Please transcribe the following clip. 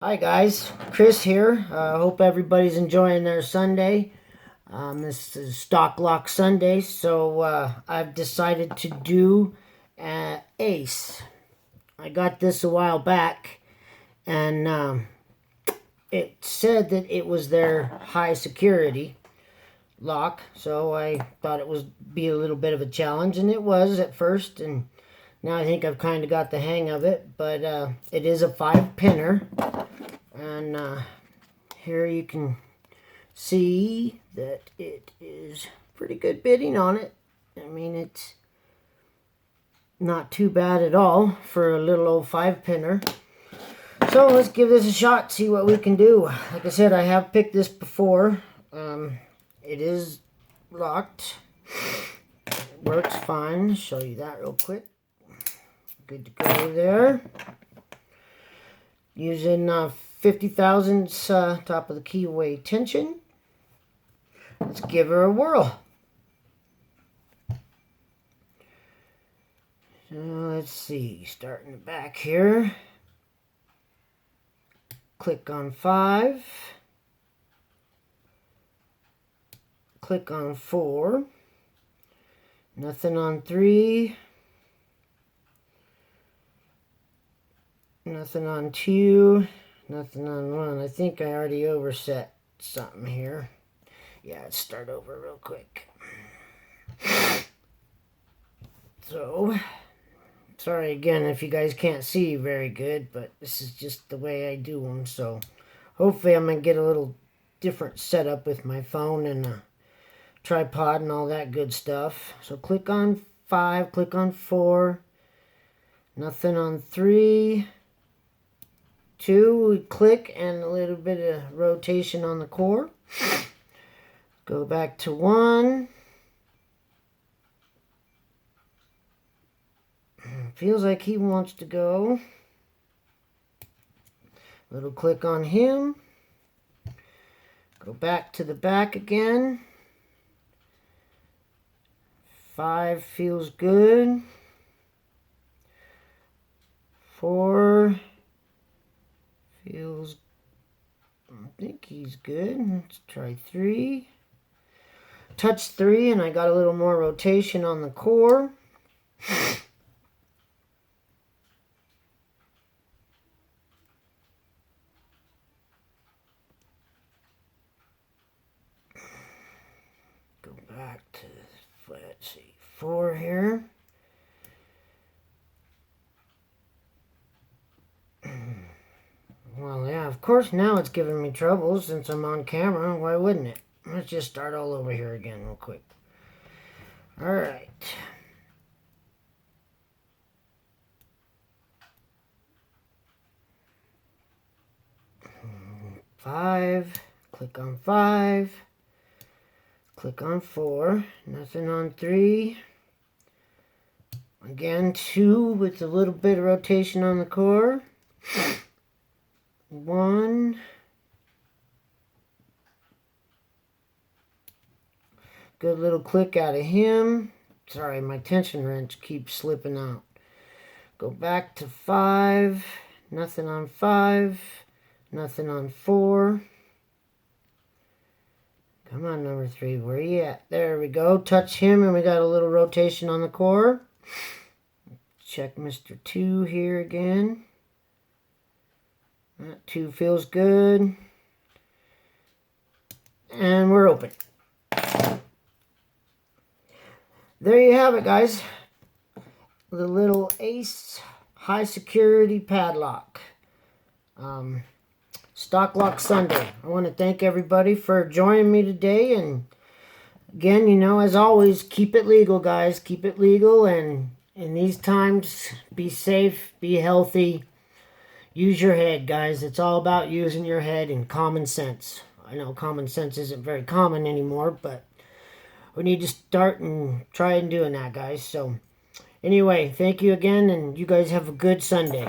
Hi guys, Chris here. Hope everybody's enjoying their Sunday. This is Stock Lock Sunday, so I've decided to do Ace. I got this a while back, and it said that it was their high security lock, so I thought it would be a little bit of a challenge, and it was at first, and now I think I've kind of got the hang of it, but it is a 5-pinner. And here you can see that it is pretty good bidding on it. I mean, it's not too bad at all for a little old 5-pinner. So let's give this a shot, see what we can do. Like I said, I have picked this before. It is locked. Works fine. Show you that real quick. Good to go there. Using 50 thousandths top of the keyway tension. Let's give her a whirl. So let's see, starting the back here. Click on 5. Click on 4. Nothing on 3. Nothing on 2. Nothing on 1. I think I already overset something here. Yeah, let's start over real quick. So, sorry again if you guys can't see very good, but this is just the way I do them. So, hopefully I'm going to get a little different setup with my phone and a tripod and all that good stuff. So, click on 5, click on 4. Nothing on 3. 2, we click, and a little bit of rotation on the core. Go back to 1. Feels like he wants to go. Little click on him. Go back to the back again. 5 feels good. 4 feels, I think he's good. Let's try 3. Touch 3, and I got a little more rotation on the core. Go back to, let's see, 4 here. Well, yeah, of course now it's giving me trouble since I'm on camera. Why wouldn't it? Let's just start all over here again real quick. Alright. Five. Click on 5. Click on 4. Nothing on 3. Again, 2 with a little bit of rotation on the core. 1. Good little click out of him. Sorry, my tension wrench keeps slipping out. Go back to 5. Nothing on 5. Nothing on 4. Come on, number 3. Where are you at? There we go. Touch him, and we got a little rotation on the core. Check Mr. 2 here again. That 2 feels good. And we're open. There you have it, guys. The little Ace high security padlock. Stock Lock Sunday. I want to thank everybody for joining me today. And again, you know, as always, keep it legal, guys. Keep it legal. And in these times, be safe, be healthy. Use your head, guys. It's all about using your head and common sense. I know common sense isn't very common anymore, but we need to start and try and doing that, guys. So anyway, thank you again, and you guys have a good Sunday.